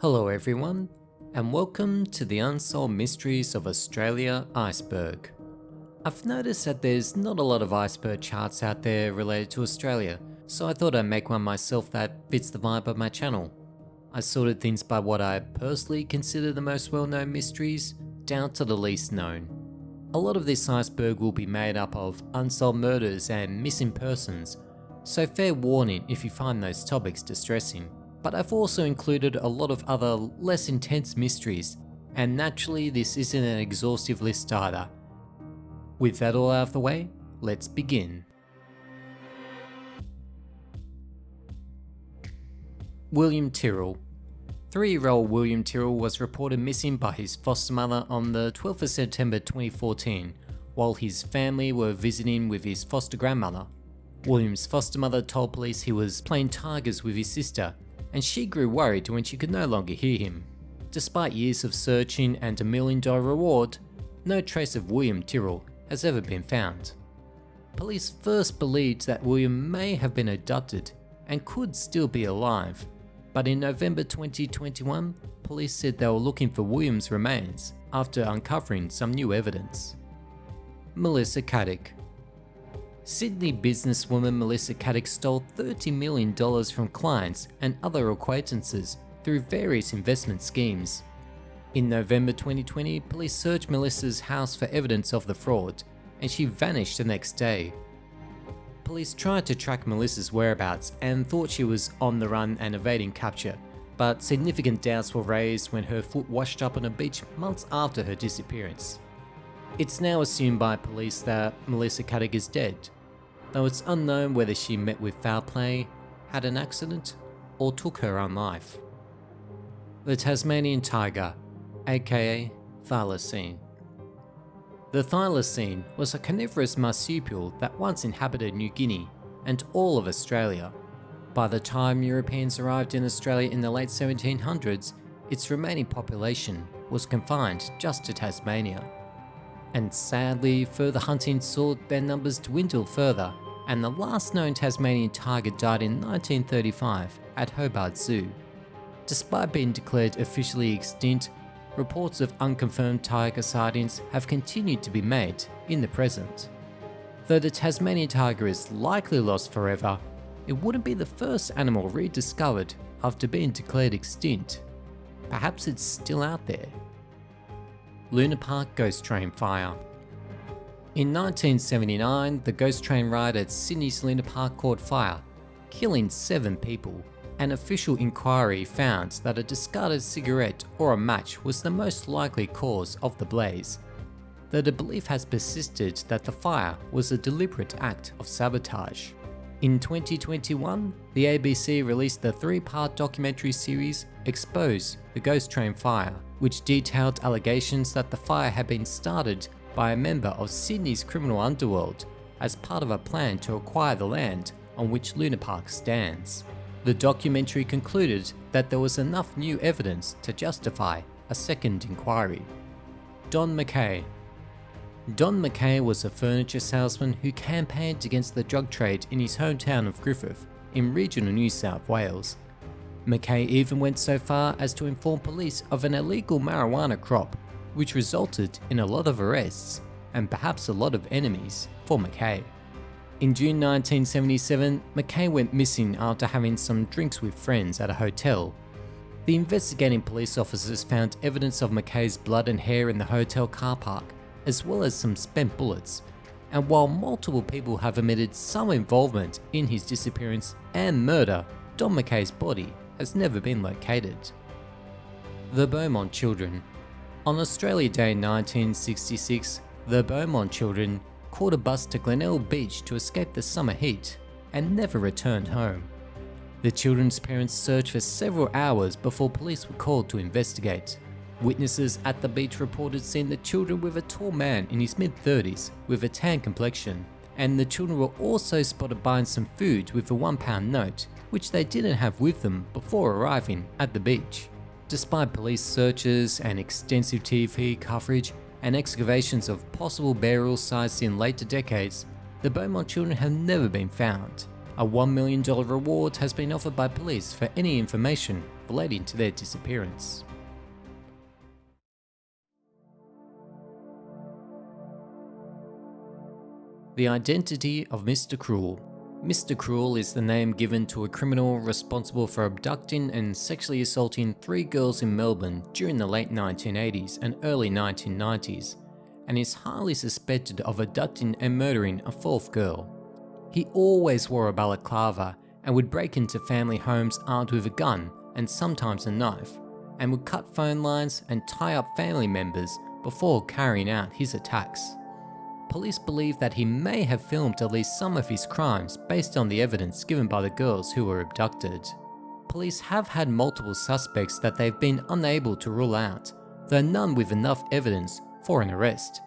Hello everyone, and welcome to the Unsolved Mysteries of Australia Iceberg. I've noticed that there's not a lot of iceberg charts out there related to Australia, so I thought I'd make one myself that fits the vibe of my channel. I sorted things by what I personally consider the most well-known mysteries, down to the least known. A lot of this iceberg will be made up of unsolved murders and missing persons, so fair warning if you find those topics distressing. But I've also included a lot of other less intense mysteries, and naturally this isn't an exhaustive list either. With that all out of the way, let's begin. William Tyrrell. 3-year-old William Tyrrell was reported missing by his foster mother on the 12th of September 2014, while his family were visiting with his foster grandmother. William's foster mother told police he was playing tigers with his sister, and she grew worried when she could no longer hear him. Despite years of searching and $1 million reward, no trace of William Tyrrell has ever been found. Police first believed that William may have been abducted and could still be alive, but in November 2021, police said they were looking for William's remains after uncovering some new evidence. Melissa Caddick. Sydney businesswoman Melissa Caddick stole $30 million from clients and other acquaintances through various investment schemes. In November 2020, police searched Melissa's house for evidence of the fraud, and she vanished the next day. Police tried to track Melissa's whereabouts and thought she was on the run and evading capture, but significant doubts were raised when her foot washed up on a beach months after her disappearance. It's now assumed by police that Melissa Caddick is dead, though it's unknown whether she met with foul play, had an accident, or took her own life. The Tasmanian tiger, aka Thylacine. The Thylacine was a carnivorous marsupial that once inhabited New Guinea and all of Australia. By the time Europeans arrived in Australia in the late 1700s, its remaining population was confined just to Tasmania. And sadly, further hunting saw their numbers dwindle further, and the last known Tasmanian tiger died in 1935 at Hobart Zoo. Despite being declared officially extinct, reports of unconfirmed tiger sightings have continued to be made in the present. Though the Tasmanian tiger is likely lost forever, it wouldn't be the first animal rediscovered after being declared extinct. Perhaps it's still out there. Luna Park Ghost Train Fire. In 1979, the ghost train ride at Sydney's Luna Park caught fire, killing 7 people. An official inquiry found that a discarded cigarette or a match was the most likely cause of the blaze, though the belief has persisted that the fire was a deliberate act of sabotage. In 2021, the ABC released the 3-part documentary series Expose the Ghost Train Fire, which detailed allegations that the fire had been started by a member of Sydney's criminal underworld as part of a plan to acquire the land on which Luna Park stands. The documentary concluded that there was enough new evidence to justify a second inquiry. Don Mackay. Don Mackay was a furniture salesman who campaigned against the drug trade in his hometown of Griffith in regional New South Wales. Mackay even went so far as to inform police of an illegal marijuana crop, which resulted in a lot of arrests and perhaps a lot of enemies for Mackay. In June 1977, Mackay went missing after having some drinks with friends at a hotel. The investigating police officers found evidence of Mackay's blood and hair in the hotel car park, as well as some spent bullets. And while multiple people have admitted some involvement in his disappearance and murder, Don Mackay's body has never been located. The Beaumont Children. On Australia Day 1966, the Beaumont Children caught a bus to Glenelg Beach to escape the summer heat and never returned home. The children's parents searched for several hours before police were called to investigate. Witnesses at the beach reported seeing the children with a tall man in his mid-30s with a tan complexion, and the children were also spotted buying some food with a £1 note, which they didn't have with them before arriving at the beach. Despite police searches and extensive TV coverage and excavations of possible burial sites in later decades, the Beaumont children have never been found, A $1 million reward has been offered by police for any information relating to their disappearance. The identity of Mr. Cruel. Mr. Cruel is the name given to a criminal responsible for abducting and sexually assaulting 3 girls in Melbourne during the late 1980s and early 1990s, and is highly suspected of abducting and murdering a 4th girl. He always wore a balaclava and would break into family homes armed with a gun and sometimes a knife, and would cut phone lines and tie up family members before carrying out his attacks. Police believe that he may have filmed at least some of his crimes based on the evidence given by the girls who were abducted. Police have had multiple suspects that they've been unable to rule out, though none with enough evidence for an arrest.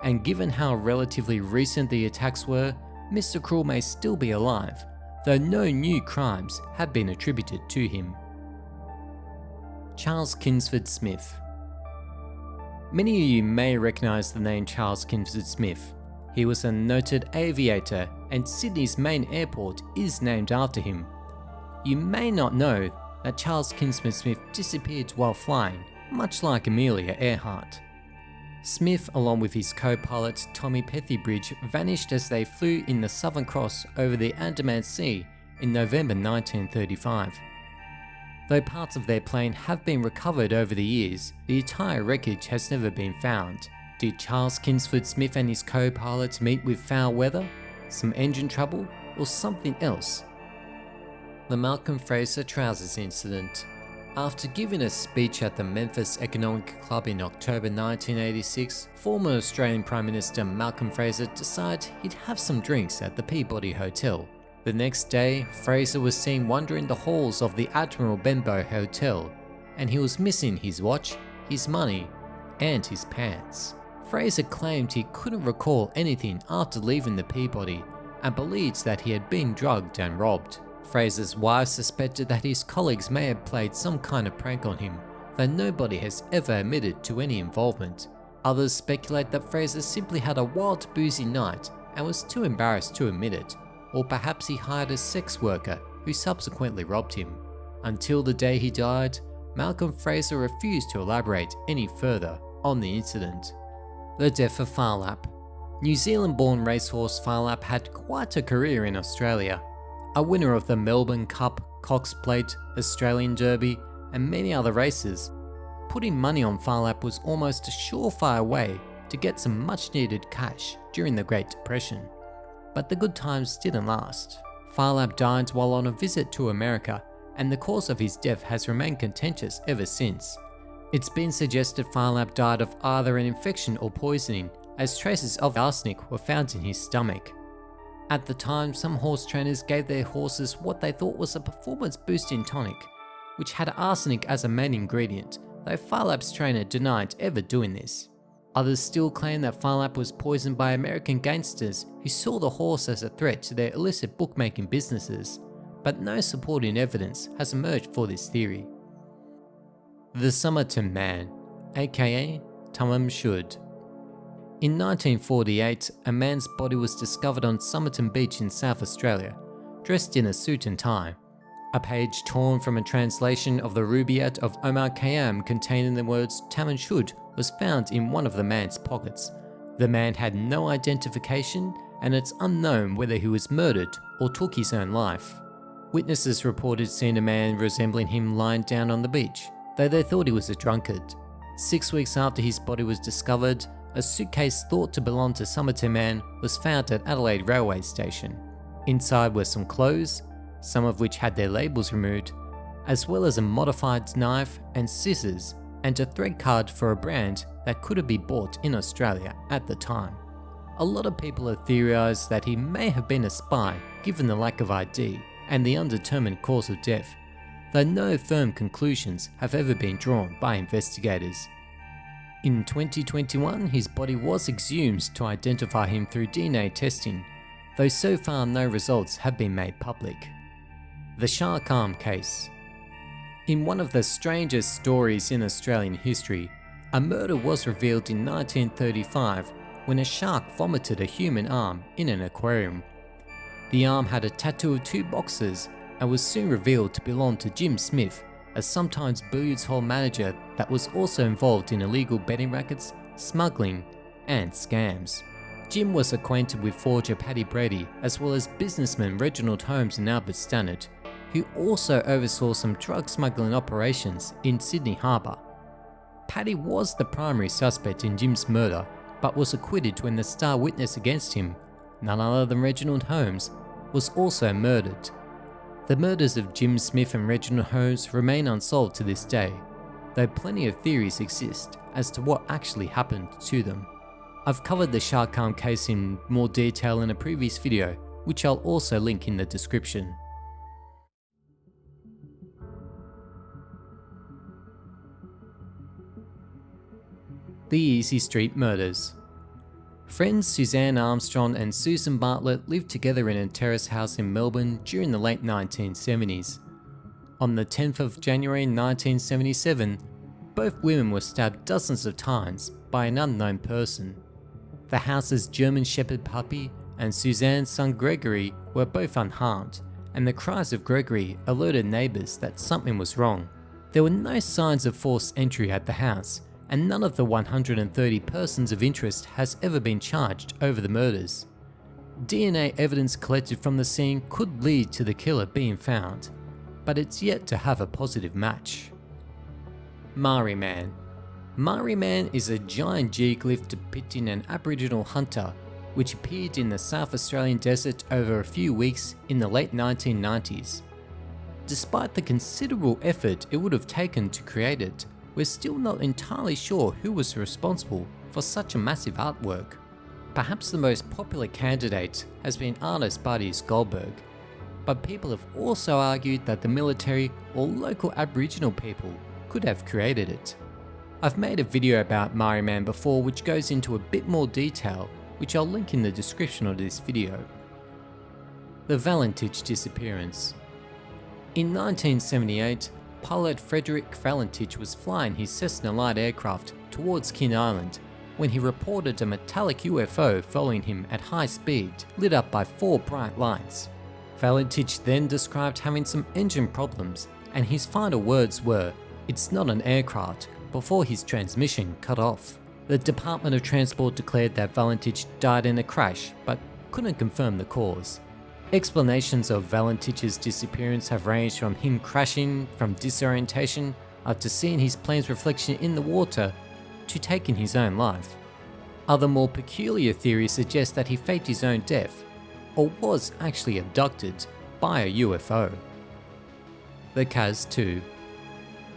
And given how relatively recent the attacks were, Mr. Cruel may still be alive, though no new crimes have been attributed to him. Charles Kingsford Smith. Many of you may recognise the name Charles Kingsford Smith. He was a noted aviator, and Sydney's main airport is named after him. You may not know that Charles Kingsford Smith disappeared while flying, much like Amelia Earhart. Smith, along with his co-pilot Tommy Pethybridge, vanished as they flew in the Southern Cross over the Andaman Sea in November 1935. Though parts of their plane have been recovered over the years, the entire wreckage has never been found. Did Charles Kingsford Smith and his co-pilot meet with foul weather, some engine trouble, or something else? The Malcolm Fraser trousers incident. After giving a speech at the Memphis Economic Club in October 1986, former Australian Prime Minister Malcolm Fraser decided he'd have some drinks at the Peabody Hotel. The next day, Fraser was seen wandering the halls of the Admiral Benbow Hotel, and he was missing his watch, his money, and his pants. Fraser claimed he couldn't recall anything after leaving the Peabody, and believed that he had been drugged and robbed. Fraser's wife suspected that his colleagues may have played some kind of prank on him, though nobody has ever admitted to any involvement. Others speculate that Fraser simply had a wild boozy night and was too embarrassed to admit it, or perhaps he hired a sex worker who subsequently robbed him. Until the day he died, Malcolm Fraser refused to elaborate any further on the incident. The death of Phar Lap. New Zealand-born racehorse Phar Lap had quite a career in Australia. A winner of the Melbourne Cup, Cox Plate, Australian Derby, and many other races, putting money on Phar Lap was almost a surefire way to get some much needed cash during the Great Depression. But the good times didn't last. Phar Lap died while on a visit to America, and the cause of his death has remained contentious ever since. It's been suggested Phar Lap died of either an infection or poisoning, as traces of arsenic were found in his stomach. At the time, some horse trainers gave their horses what they thought was a performance-boosting tonic, which had arsenic as a main ingredient, though Phar Lap's trainer denied ever doing this. Others still claim that Phar Lap was poisoned by American gangsters who saw the horse as a threat to their illicit bookmaking businesses, but no supporting evidence has emerged for this theory. The Somerton Man, aka Tamam Shud. In 1948, a man's body was discovered on Somerton Beach in South Australia, dressed in a suit and tie. A page torn from a translation of the Rubaiyat of Omar Khayyam containing the words Tamam Shud was found in one of the man's pockets. The man had no identification, and it's unknown whether he was murdered or took his own life. Witnesses reported seeing a man resembling him lying down on the beach, though they thought he was a drunkard. 6 weeks after his body was discovered, a suitcase thought to belong to Somerton Man was found at Adelaide Railway Station. Inside were some clothes, some of which had their labels removed, as well as a modified knife and scissors, and a thread card for a brand that couldn't be bought in Australia at the time. A lot of people have theorised that he may have been a spy given the lack of ID and the undetermined cause of death, though no firm conclusions have ever been drawn by investigators. In 2021, his body was exhumed to identify him through DNA testing, though so far no results have been made public. The Shark Arm Case. In one of the strangest stories in Australian history, a murder was revealed in 1935 when a shark vomited a human arm in an aquarium. The arm had a tattoo of 2 boxes and was soon revealed to belong to Jim Smith, a sometimes billiards hall manager that was also involved in illegal betting rackets, smuggling, and scams. Jim was acquainted with forger Paddy Brady as well as businessman Reginald Holmes and Albert Stannard, who also oversaw some drug smuggling operations in Sydney Harbour. Paddy was the primary suspect in Jim's murder, but was acquitted when the star witness against him, none other than Reginald Holmes, was also murdered. The murders of Jim Smith and Reginald Holmes remain unsolved to this day, though plenty of theories exist as to what actually happened to them. I've covered the shark arm case in more detail in a previous video, which I'll also link in the description. The Easey Street Murders. Friends Suzanne Armstrong and Susan Bartlett lived together in a terrace house in Melbourne during the late 1970s. On the 10th of January 1977, both women were stabbed dozens of times by an unknown person. The house's German Shepherd puppy and Suzanne's son Gregory were both unharmed, and the cries of Gregory alerted neighbours that something was wrong. There were no signs of forced entry at the house, and none of the 130 persons of interest has ever been charged over the murders. DNA evidence collected from the scene could lead to the killer being found, but it's yet to have a positive match. Marree Man. Marree Man is a giant geoglyph depicting an Aboriginal hunter which appeared in the South Australian desert over a few weeks in the late 1990s. Despite the considerable effort it would have taken to create it, we're still not entirely sure who was responsible for such a massive artwork. Perhaps the most popular candidate has been artist Buddy Goldberg, but people have also argued that the military or local Aboriginal people could have created it. I've made a video about Marree Man before which goes into a bit more detail, which I'll link in the description of this video. The Valentich Disappearance. In 1978, pilot Frederick Valentich was flying his Cessna light aircraft towards King Island when he reported a metallic UFO following him at high speed, lit up by 4 bright lights. Valentich then described having some engine problems, and his final words were, "It's not an aircraft," before his transmission cut off. The Department of Transport declared that Valentich died in a crash, but couldn't confirm the cause. Explanations of Valentich's disappearance have ranged from him crashing from disorientation after seeing his plane's reflection in the water to taking his own life. Other more peculiar theories suggest that he faked his own death or was actually abducted by a UFO. The Kaz II.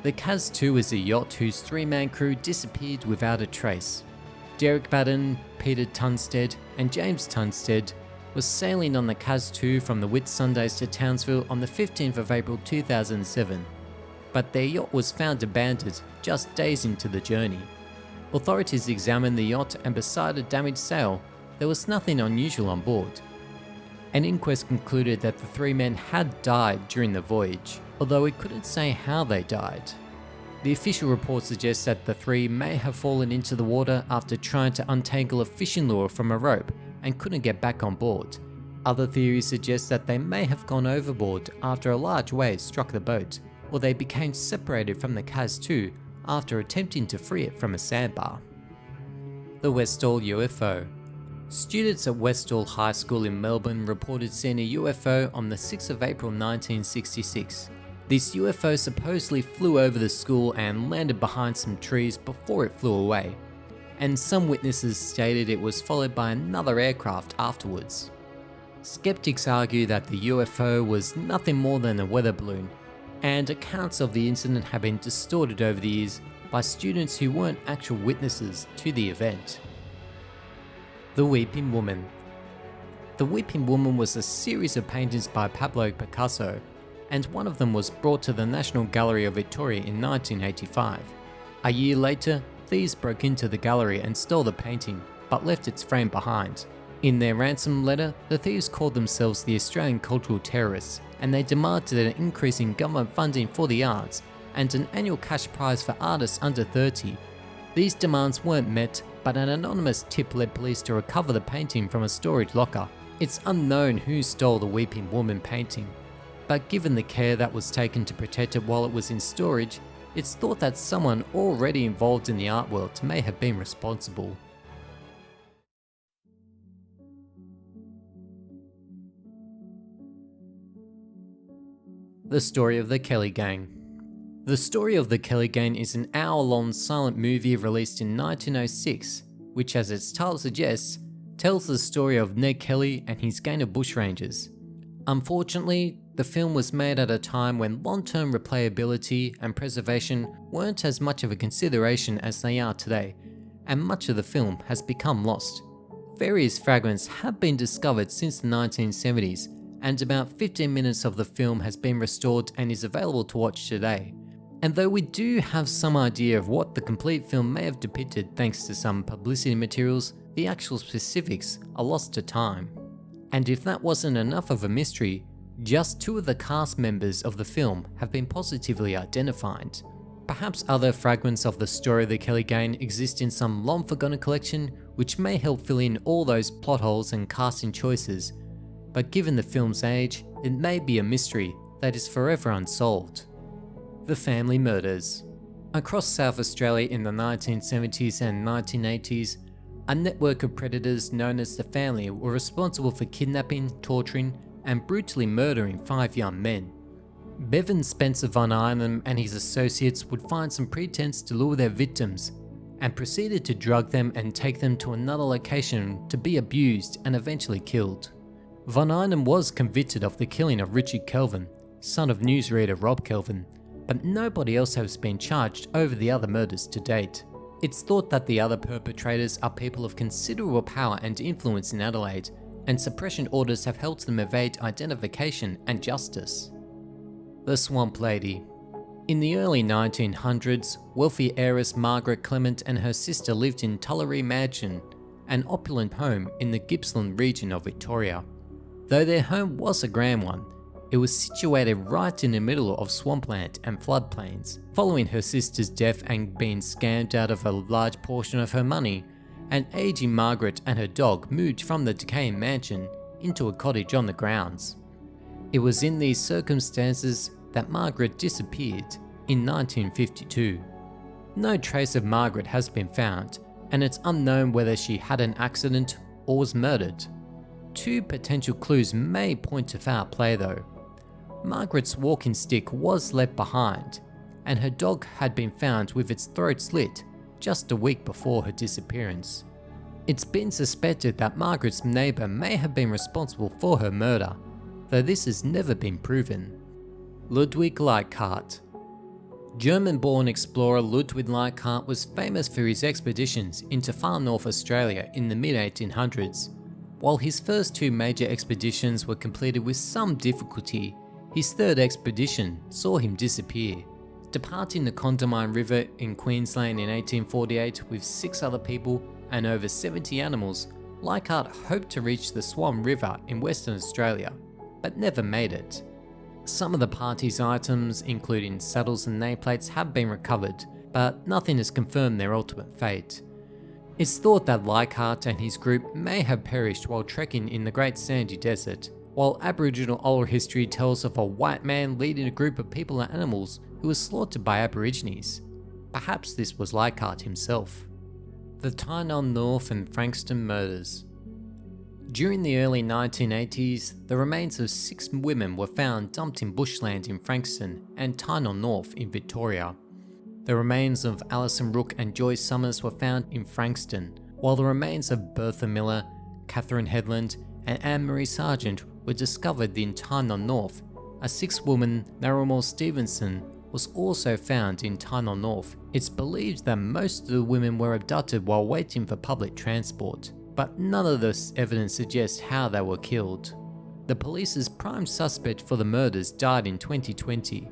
The Kaz II is a yacht whose 3-man crew disappeared without a trace. Derek Batten, Peter Tunstead and James Tunstead was sailing on the Kaz II from the Whitsundays to Townsville on the 15th of April 2007, but their yacht was found abandoned just days into the journey. Authorities examined the yacht and beside a damaged sail, there was nothing unusual on board. An inquest concluded that the 3 men had died during the voyage, although it couldn't say how they died. The official report suggests that the 3 may have fallen into the water after trying to untangle a fishing lure from a rope and couldn't get back on board. Other theories suggest that they may have gone overboard after a large wave struck the boat, or they became separated from the Kaz II after attempting to free it from a sandbar. The Westall UFO. Students at Westall High School in Melbourne reported seeing a UFO on the 6th of April 1966. This UFO supposedly flew over the school and landed behind some trees before it flew away, and some witnesses stated it was followed by another aircraft afterwards. Skeptics argue that the UFO was nothing more than a weather balloon, and accounts of the incident have been distorted over the years by students who weren't actual witnesses to the event. The Weeping Woman. The Weeping Woman was a series of paintings by Pablo Picasso, and one of them was brought to the National Gallery of Victoria in 1985. A year later, thieves broke into the gallery and stole the painting, but left its frame behind. In their ransom letter, the thieves called themselves the Australian Cultural Terrorists, and they demanded an increase in government funding for the arts and an annual cash prize for artists under 30. These demands weren't met, but an anonymous tip led police to recover the painting from a storage locker It's unknown who stole the Weeping Woman painting, but given the care that was taken to protect it while it was in storage, it's thought that someone already involved in the art world may have been responsible. The Story of the Kelly Gang. The Story of the Kelly Gang is an hour-long silent movie released in 1906, which, as its title suggests, tells the story of Ned Kelly and his gang of bushrangers. Unfortunately, the film was made at a time when long-term replayability and preservation weren't as much of a consideration as they are today, and much of the film has become lost. Various fragments have been discovered since the 1970s, and about 15 minutes of the film has been restored and is available to watch today. And though we do have some idea of what the complete film may have depicted thanks to some publicity materials, the actual specifics are lost to time. And if that wasn't enough of a mystery, just 2 of the cast members of the film have been positively identified. Perhaps other fragments of the story of the Kelly Gang exist in some long forgotten collection which may help fill in all those plot holes and casting choices, but given the film's age, it may be a mystery that is forever unsolved. The Family Murders. Across South Australia in the 1970s and 1980s, a network of predators known as the Family were responsible for kidnapping, torturing, and brutally murdering 5 young men. Bevan Spencer Von Arnhem and his associates would find some pretense to lure their victims, and proceeded to drug them and take them to another location to be abused and eventually killed. Von Arnhem was convicted of the killing of Richard Kelvin, son of newsreader Rob Kelvin, but nobody else has been charged over the other murders to date. It's thought that the other perpetrators are people of considerable power and influence in Adelaide, and suppression orders have helped them evade identification and justice. The Swamp Lady. In the early 1900s, wealthy heiress Margaret Clement and her sister lived in Tullaree Mansion, an opulent home in the Gippsland region of Victoria. Though their home was a grand one, it was situated right in the middle of swampland and floodplains. Following her sister's death and being scammed out of a large portion of her money, an aging Margaret and her dog moved from the decaying mansion into a cottage on the grounds. It was in these circumstances that Margaret disappeared in 1952. No trace of Margaret has been found, and it's unknown whether she had an accident or was murdered. 2 potential clues may point to foul play though. Margaret's walking stick was left behind, and her dog had been found with its throat slit just a week before her disappearance. It's been suspected that Margaret's neighbour may have been responsible for her murder, though this has never been proven. Ludwig Leichhardt. German-born explorer Ludwig Leichhardt was famous for his expeditions into far north Australia in the mid-1800s. While his first 2 major expeditions were completed with some difficulty, his 3rd expedition saw him disappear. Departing the Condamine River in Queensland in 1848 with 6 other people and over 70 animals, Leichhardt hoped to reach the Swan River in Western Australia, but never made it. Some of the party's items, including saddles and nameplates, have been recovered, but nothing has confirmed their ultimate fate. It's thought that Leichhardt and his group may have perished while trekking in the Great Sandy Desert, while Aboriginal oral history tells of a white man leading a group of people and animals who was slaughtered by Aborigines. Perhaps this was Leichhardt himself. The Tynong North and Frankston Murders. During the early 1980s, the remains of 6 women were found dumped in bushland in Frankston and Tynong North in Victoria. The remains of Alison Rook and Joyce Summers were found in Frankston, while the remains of Bertha Miller, Catherine Headland and Anne-Marie Sargent were discovered in Tynong North. A 6th woman, Narumore Stevenson, was also found in Tynong North. It's believed that most of the women were abducted while waiting for public transport, but none of this evidence suggests how they were killed. The police's prime suspect for the murders died in 2020,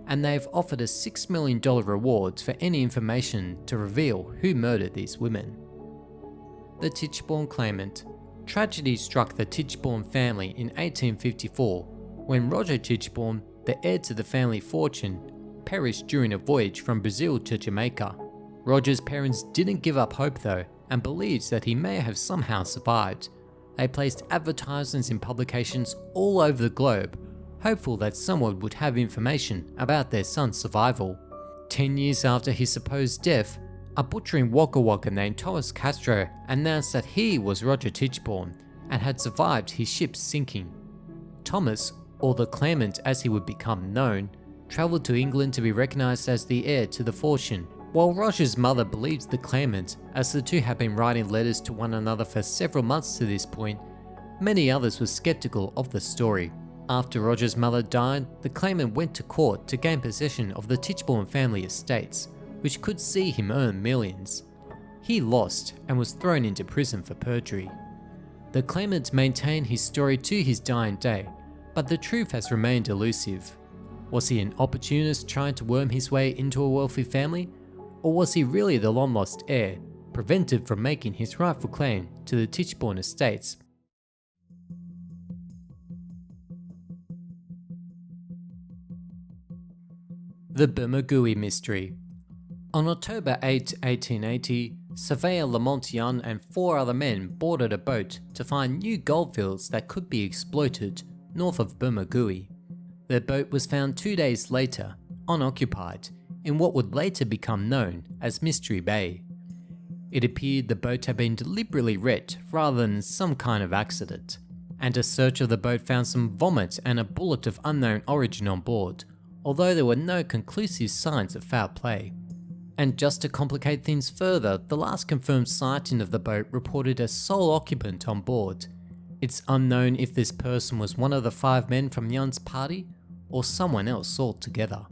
and they've offered a $6 million reward for any information to reveal who murdered these women. The Tichborne Claimant. Tragedy struck the Tichborne family in 1854 when Roger Tichborne, the heir to the family fortune, perished during a voyage from Brazil to Jamaica. Roger's parents didn't give up hope though, and believes that he may have somehow survived. They placed advertisements in publications all over the globe, hopeful that someone would have information about their son's survival. 10 years after his supposed death, a butcher in Wagga Wagga named Thomas Castro announced that he was Roger Tichborne and had survived his ship's sinking. Thomas, or the Claimant as he would become known, travelled to England to be recognised as the heir to the fortune, while Roger's mother believed the Claimant, as the two had been writing letters to one another for several months to this point. Many others were sceptical of the story. After Roger's mother died, the Claimant went to court to gain possession of the Tichborne family estates, which could see him earn millions. He lost and was thrown into prison for perjury. The Claimant maintained his story to his dying day, but the truth has remained elusive. Was he an opportunist trying to worm his way into a wealthy family? Or was he really the long-lost heir, prevented from making his rightful claim to the Tichborne estates? The Bermagui Mystery. On October 8, 1880, surveyor Lamont Young and 4 other men boarded a boat to find new goldfields that could be exploited north of Bermagui. Their boat was found 2 days later, unoccupied, in what would later become known as Mystery Bay. It appeared the boat had been deliberately wrecked rather than some kind of accident, and a search of the boat found some vomit and a bullet of unknown origin on board, although there were no conclusive signs of foul play. And just to complicate things further, the last confirmed sighting of the boat reported a sole occupant on board. It's unknown if this person was one of the 5 men from Young's party or someone else altogether.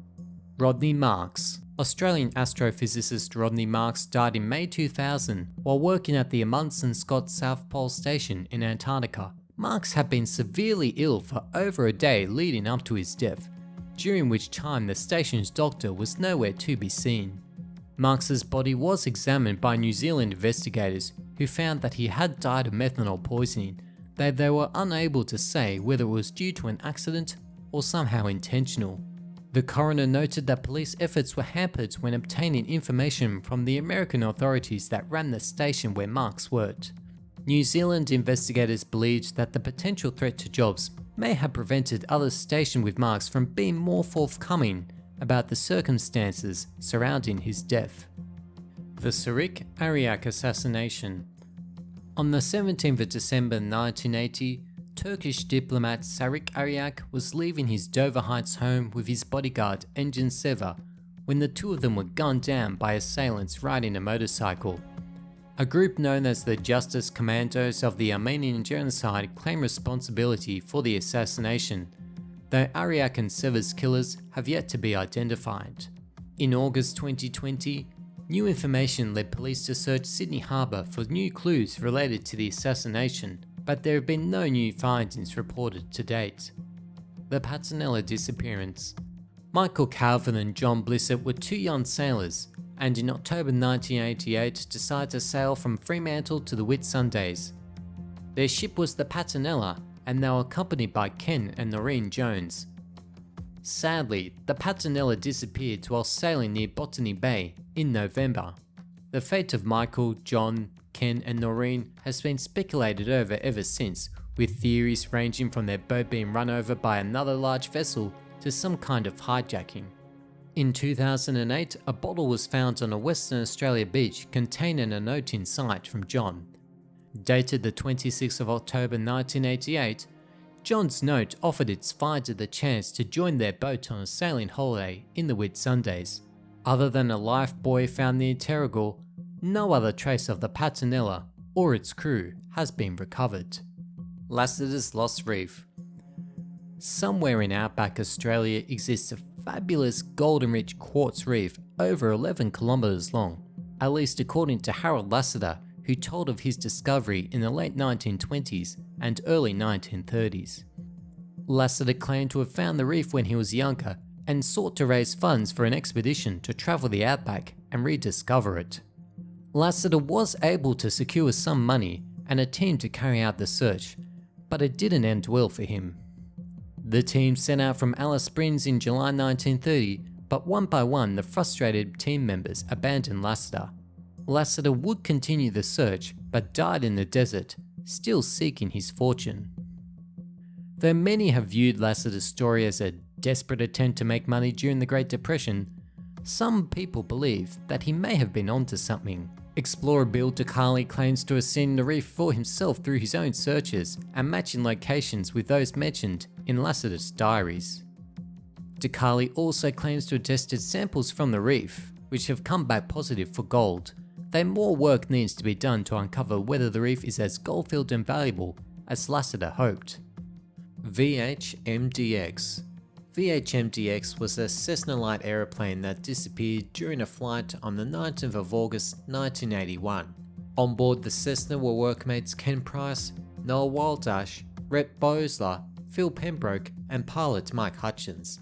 Rodney Marks. Australian astrophysicist Rodney Marks died in May 2000 while working at the Amundsen Scott South Pole Station in Antarctica. Marks had been severely ill for over a day leading up to his death, during which time the station's doctor was nowhere to be seen. Marks's body was examined by New Zealand investigators who found that he had died of methanol poisoning, though they were unable to say whether it was due to an accident or somehow intentional. The coroner noted that police efforts were hampered when obtaining information from the American authorities that ran the station where Marks worked. New Zealand investigators believed that the potential threat to jobs may have prevented others stationed with Marks from being more forthcoming about the circumstances surrounding his death. The Sarik Ariyak Assassination. On the 17th of December 1980, Turkish diplomat Sarik Ariyak was leaving his Dover Heights home with his bodyguard Engin Seva when the two of them were gunned down by assailants riding a motorcycle. A group known as the Justice Commandos of the Armenian Genocide claim responsibility for the assassination, though Ariyak and Seva's killers have yet to be identified. In August 2020, new information led police to search Sydney Harbour for new clues related to the assassination, but there have been no new findings reported to date. The Patanela Disappearance. Michael Calvin and John Blissett were 2 young sailors, and in October 1988 decided to sail from Fremantle to the Whitsundays. Their ship was the Patanela, and they were accompanied by Ken and Noreen Jones. Sadly, the Patanela disappeared while sailing near Botany Bay in November. The fate of Michael, John, Ken and Noreen has been speculated over ever since, with theories ranging from their boat being run over by another large vessel to some kind of hijacking. In 2008, a bottle was found on a Western Australia beach containing a note inside from John. Dated the 26th of October 1988, John's note offered its finder the chance to join their boat on a sailing holiday in the Whitsundays. Other than a life buoy found near Tyrrell, no other trace of the Patanela or its crew has been recovered. Lasseter's Lost Reef. Somewhere in outback Australia exists a fabulous golden-rich quartz reef over 11 kilometers long, at least according to Harold Lasseter, who told of his discovery in the late 1920s and early 1930s. Lasseter claimed to have found the reef when he was younger and sought to raise funds for an expedition to travel the outback and rediscover it. Lasseter was able to secure some money and a team to carry out the search, but it didn't end well for him. The team set out from Alice Springs in July 1930, but one by one the frustrated team members abandoned Lasseter. Lasseter would continue the search, but died in the desert, still seeking his fortune. Though many have viewed Lasseter's story as a desperate attempt to make money during the Great Depression, some people believe that he may have been onto something. Explorer Bill DeCarly claims to have seen the reef for himself through his own searches and matching locations with those mentioned in Lasseter's diaries. DeCarly also claims to have tested samples from the reef, which have come back positive for gold, though more work needs to be done to uncover whether the reef is as gold-filled and valuable as Lasseter hoped. VH-MDX. VH-MDX was a Cessna light aeroplane that disappeared during a flight on the 19th of August 1981. On board the Cessna were workmates Ken Price, Noel Wildash, Rhett Bosler, Phil Pembroke and pilot Mike Hutchins.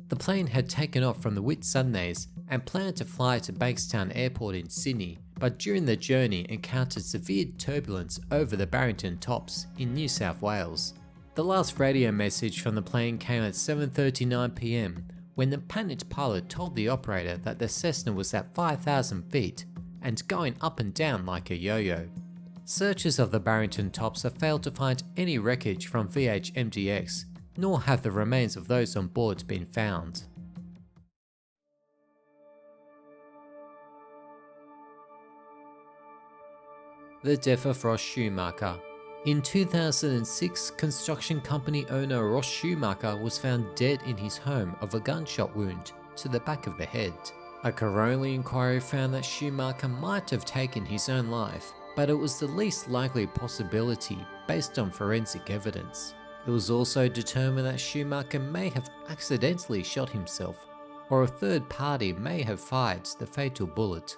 The plane had taken off from the Whitsundays and planned to fly to Bankstown Airport in Sydney, but during the journey encountered severe turbulence over the Barrington Tops in New South Wales. The last radio message from the plane came at 7:39 PM when the panicked pilot told the operator that the Cessna was at 5,000 feet and going up and down like a yo-yo. Searchers of the Barrington Tops have failed to find any wreckage from VH-MDX, nor have the remains of those on board been found. The death of Ross Schumacher. In 2006, construction company owner Ross Schumacher was found dead in his home of a gunshot wound to the back of the head. A coronial inquiry found that Schumacher might have taken his own life, but it was the least likely possibility based on forensic evidence. It was also determined that Schumacher may have accidentally shot himself, or a third party may have fired the fatal bullet.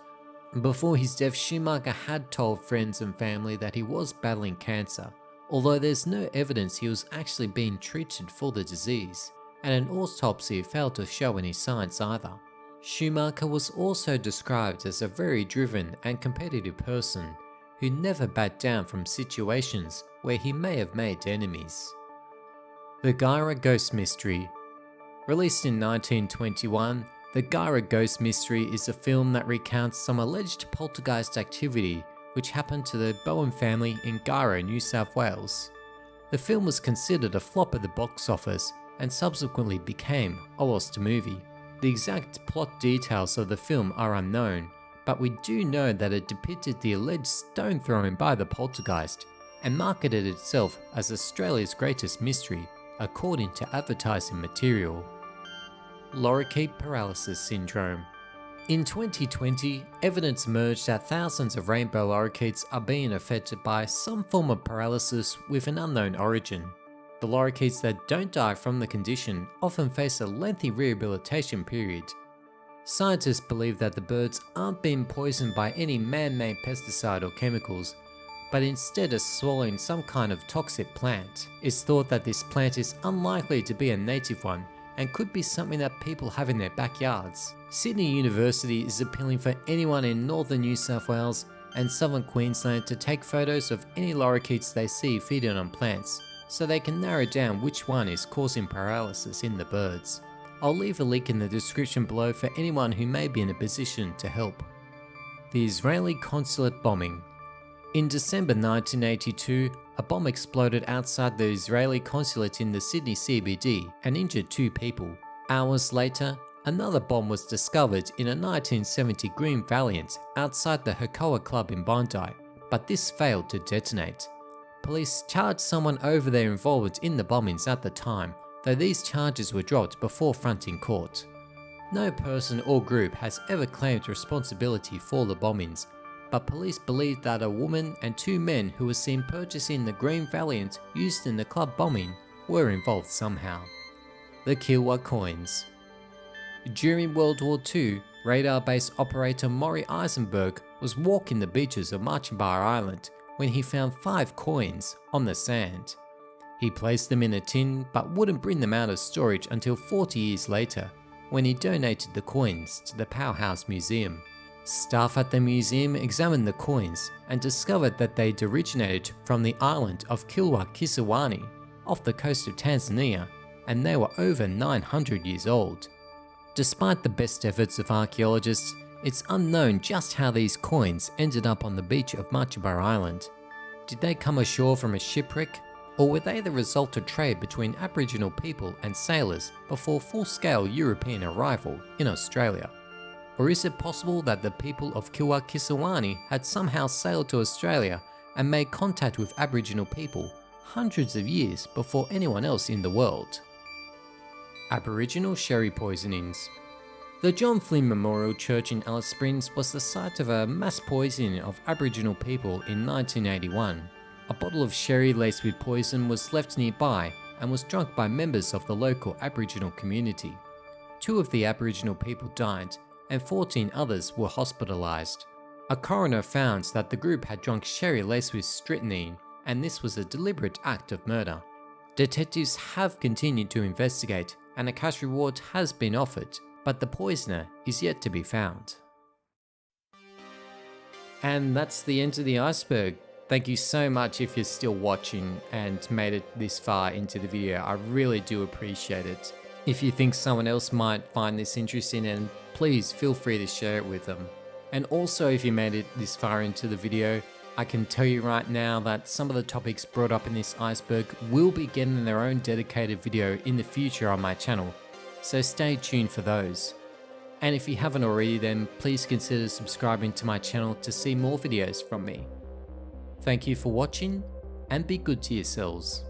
Before his death, Schumacher had told friends and family that he was battling cancer, although there's no evidence he was actually being treated for the disease, and an autopsy failed to show any signs either. Schumacher was also described as a very driven and competitive person who never backed down from situations where he may have made enemies. The Gyra Ghost Mystery. Released in 1921, The Gyra Ghost Mystery is a film that recounts some alleged poltergeist activity which happened to the Bowen family in Gyra, New South Wales. The film was considered a flop at the box office and subsequently became a lost movie. The exact plot details of the film are unknown, but we do know that it depicted the alleged stone throwing by the poltergeist and marketed itself as Australia's greatest mystery, according to advertising material. Lorikeet Paralysis Syndrome. In 2020, evidence emerged that thousands of rainbow lorikeets are being affected by some form of paralysis with an unknown origin. The lorikeets that don't die from the condition often face a lengthy rehabilitation period. Scientists believe that the birds aren't being poisoned by any man-made pesticide or chemicals, but instead are swallowing some kind of toxic plant. It's thought that this plant is unlikely to be a native one and could be something that people have in their backyards. Sydney University is appealing for anyone in northern New South Wales and southern Queensland to take photos of any lorikeets they see feeding on plants, so they can narrow down which one is causing paralysis in the birds. I'll leave a link in the description below for anyone who may be in a position to help. The Israeli consulate bombing. In December 1982, a bomb exploded outside the Israeli consulate in the Sydney CBD and injured 2 people. Hours later, another bomb was discovered in a 1970 Green Valiant outside the Hakoah Club in Bondi, but this failed to detonate. Police charged someone over their involvement in the bombings at the time, though these charges were dropped before fronting court. No person or group has ever claimed responsibility for the bombings, but police believe that a woman and 2 men who were seen purchasing the Green Valiant used in the club bombing were involved somehow. The Kilwa Coins. During World War II, radar-based operator Maury Iceberg was walking the beaches of Marchbar Island when he found 5 coins on the sand. He placed them in a tin but wouldn't bring them out of storage until 40 years later, when he donated the coins to the Powerhouse Museum. Staff at the museum examined the coins and discovered that they'd originated from the island of Kilwa Kisiwani, off the coast of Tanzania, and they were over 900 years old. Despite the best efforts of archaeologists, it's unknown just how these coins ended up on the beach of Marchbar Island. Did they come ashore from a shipwreck? Or were they the result of trade between Aboriginal people and sailors before full-scale European arrival in Australia? Or is it possible that the people of Kilwa Coins had somehow sailed to Australia and made contact with Aboriginal people hundreds of years before anyone else in the world? Aboriginal sherry poisonings. The John Flynn Memorial Church in Alice Springs was the site of a mass poisoning of Aboriginal people in 1981. A bottle of sherry laced with poison was left nearby and was drunk by members of the local Aboriginal community. 2 of the Aboriginal people died and 14 others were hospitalised. A coroner found that the group had drunk sherry laced with strychnine, and this was a deliberate act of murder. Detectives have continued to investigate and a cash reward has been offered, but the poisoner is yet to be found. And that's the end of the iceberg. Thank you so much if you're still watching and made it this far into the video. I really do appreciate it. If you think someone else might find this interesting, and please feel free to share it with them. And also, if you made it this far into the video, I can tell you right now that some of the topics brought up in this iceberg will be getting their own dedicated video in the future on my channel, so stay tuned for those. And if you haven't already, then please consider subscribing to my channel to see more videos from me. Thank you for watching, and be good to yourselves.